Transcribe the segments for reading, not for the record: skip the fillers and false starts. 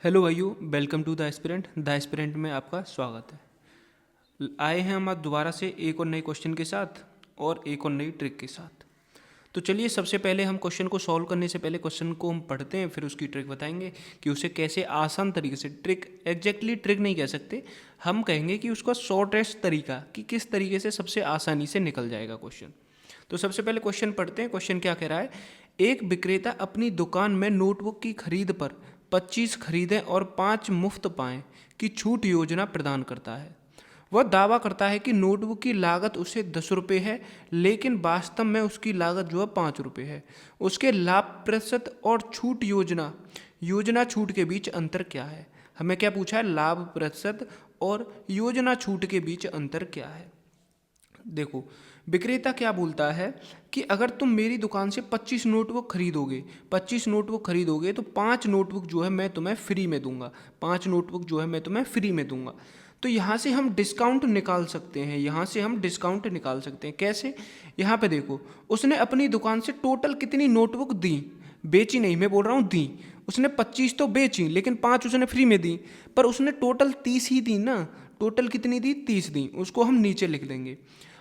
Hello भाइयों, welcome to the aspirant में आपका स्वागत है। आए हैं हम आज दोबारा से एक और नए क्वेश्चन के साथ और एक और नई ट्रिक के साथ। तो चलिए, सबसे पहले हम क्वेश्चन को सॉल्व करने से पहले क्वेश्चन को हम पढ़ते हैं, फिर उसकी ट्रिक बताएंगे कि उसे कैसे आसान तरीके से, ट्रिक एग्जैक्टली ट्रिक नहीं कह सकते, हम कहेंगे कि उसका शॉर्टेस्ट तरीका कि किस तरीके से सबसे आसानी से निकल जाएगा क्वेश्चन। तो सबसे पहले क्वेश्चन पढ़ते हैं। क्वेश्चन क्या कह रहा है? एक विक्रेता अपनी दुकान में नोटबुक की खरीद पर 25 खरीदें और 5 मुफ्त पाएं की छूट योजना प्रदान करता है। वह दावा करता है कि नोटबुक की लागत उसे 10 रुपये है, लेकिन वास्तव में उसकी लागत जो है 5 रुपये है। उसके लाभ प्रतिशत और छूट योजना छूट के बीच अंतर क्या है? हमें क्या पूछा है? लाभ प्रतिशत और योजना छूट के बीच अंतर क्या है। देखो, विक्रेता क्या बोलता है कि अगर तुम मेरी दुकान से 25 नोटबुक खरीदोगे तो 5 नोटबुक जो है मैं तुम्हें फ्री में दूंगा। 5 नोटबुक जो है मैं तुम्हें फ्री में दूंगा। तो यहाँ से हम डिस्काउंट निकाल सकते हैं। कैसे? यहाँ पे देखो, उसने अपनी दुकान से टोटल कितनी नोटबुक दी, बेची नहीं, मैं बोल रहा हूँ दी। उसने 25 तो बेची, लेकिन 5 उसने फ्री में दी, पर उसने टोटल 30 ही दी ना। टोटल कितनी दी? 30 दी। उसको हम नीचे लिख देंगे।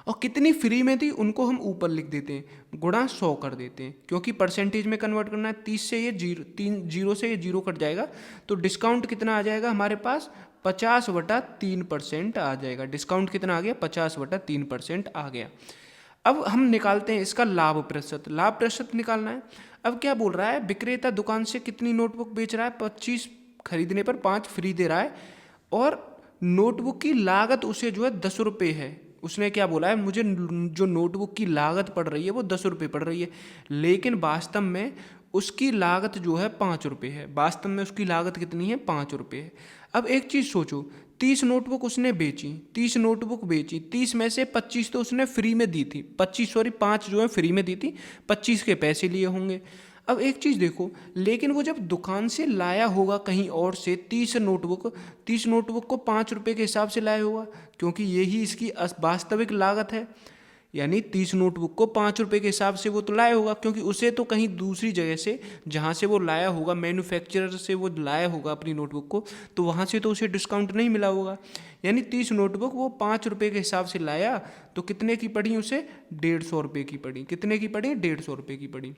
और कितनी फ्री में थी उनको हम ऊपर लिख देते हैं, गुणा 100 कर देते हैं, क्योंकि परसेंटेज में कन्वर्ट करना है। 30 से ये जीरो से ये जीरो कट जाएगा, तो डिस्काउंट कितना आ जाएगा हमारे पास? 50/3% आ जाएगा। डिस्काउंट कितना आ गया? 50/3% आ गया। अब हम निकालते हैं इसका लाभ प्रतिशत निकालना है। अब क्या बोल रहा है? विक्रेता दुकान से कितनी नोटबुक बेच रहा है? 25 खरीदने पर 5 फ्री दे रहा है, और नोटबुक की लागत उसे जो है 10 रुपये है। उसने क्या बोला है? मुझे जो नोटबुक की लागत पड़ रही है वो 10 रुपये पड़ रही है, लेकिन वास्तव में उसकी लागत जो है 5 रुपये है। वास्तव में उसकी लागत कितनी है? 5 रुपये है। अब एक चीज़ सोचो, 30 नोटबुक उसने बेची, 30 में से 25 तो उसने फ्री में दी थी, 5 जो है फ्री में दी थी, 25 के पैसे लिए होंगे। अब एक चीज़ देखो, लेकिन वो जब दुकान से लाया होगा कहीं और से 30 नोटबुक को 5 रुपये के हिसाब से लाया होगा, क्योंकि यही इसकी वास्तविक लागत है। यानी 30 नोटबुक को 5 रुपये के हिसाब से वो तो लाया होगा, क्योंकि उसे तो कहीं दूसरी जगह से, जहाँ से वो लाया होगा, मैन्युफैक्चरर से वो लाया होगा अपनी नोटबुक को, तो वहाँ से तो उसे डिस्काउंट नहीं मिला होगा। यानी 30 नोटबुक वो 5 रुपये के हिसाब से लाया, तो कितने की पड़ी उसे? 150 रुपये की पड़ी। कितने की पड़ी? 150 रुपये की पड़ी।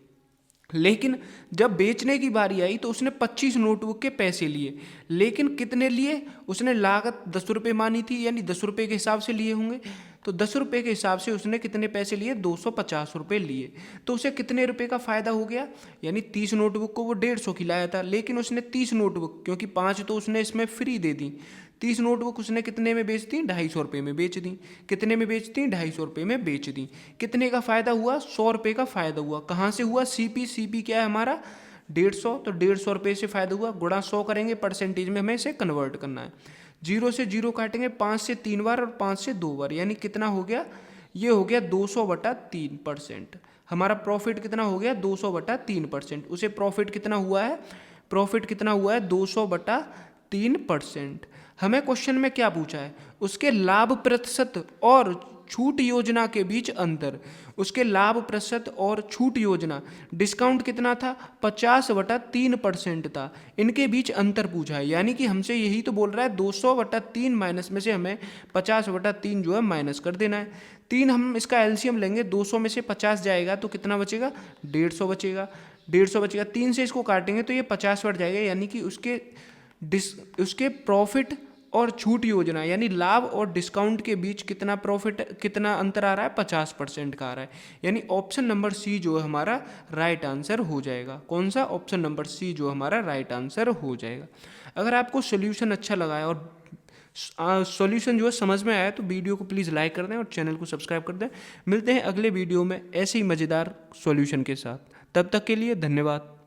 लेकिन जब बेचने की बारी आई तो उसने 25 नोटबुक के पैसे लिए, लेकिन कितने लिए? उसने लागत 10 रुपये मानी थी, यानी 10 रुपये के हिसाब से लिए होंगे। तो 10 रुपये के हिसाब से उसने कितने पैसे लिए? 250 रुपये लिए। तो उसे कितने रुपये का फ़ायदा हो गया? यानी 30 नोटबुक को वो 150 की लाया था, लेकिन उसने 30 नोटबुक, क्योंकि 5 तो उसने इसमें फ्री दे दी, 30 नोटबुक उसने कितने में बेच दी? 250 रुपये में बेच दी। कितने में बेच दी? 250 रुपये में बेच दी। कितने का फ़ायदा हुआ? 100 रुपये का फ़ायदा हुआ। कहाँ से हुआ? सीपी क्या है हमारा? 150। तो 150 रुपये से फ़ायदा हुआ, गुणा 100 करेंगे, परसेंटेज में हमें इसे कन्वर्ट करना है। 0 से 0 काटेंगे, 5 से 3 बार और 5 से 2 बार, यानी कितना हो गया? ये हो गया 200/3%। हमारा प्रॉफिट कितना हो गया? 200/3%। उसे प्रॉफिट कितना हुआ है? 200/3%। हमें क्वेश्चन में क्या पूछा है? उसके लाभ प्रतिशत और छूट योजना के बीच अंतर। उसके लाभ प्रतिशत और छूट योजना, डिस्काउंट कितना था? 50/3% था। इनके बीच अंतर पूछा है, यानी कि हमसे यही तो बोल रहा है 200/3 माइनस में से हमें 50/3 जो है माइनस कर देना है। 3 हम इसका एलसीएम लेंगे, 200 में से 50 जाएगा तो कितना बचेगा? 150 बचेगा। 150 बचेगा, 3 से इसको काटेंगे तो ये 50 बढ़ जाएगा, यानी कि उसके प्रॉफिट और छूट योजना, यानी लाभ और डिस्काउंट के बीच कितना अंतर आ रहा है? 50% का आ रहा है। यानी ऑप्शन नंबर सी जो है हमारा राइट आंसर हो जाएगा। कौन सा? ऑप्शन नंबर सी जो हमारा राइट आंसर हो जाएगा। अगर आपको सोल्यूशन अच्छा लगा है और सॉल्यूशन जो है समझ में आया तो वीडियो को प्लीज़ लाइक कर दें और चैनल को सब्सक्राइब कर दें। मिलते हैं अगले वीडियो में ऐसे ही मज़ेदार सॉल्यूशन के साथ। तब तक के लिए धन्यवाद।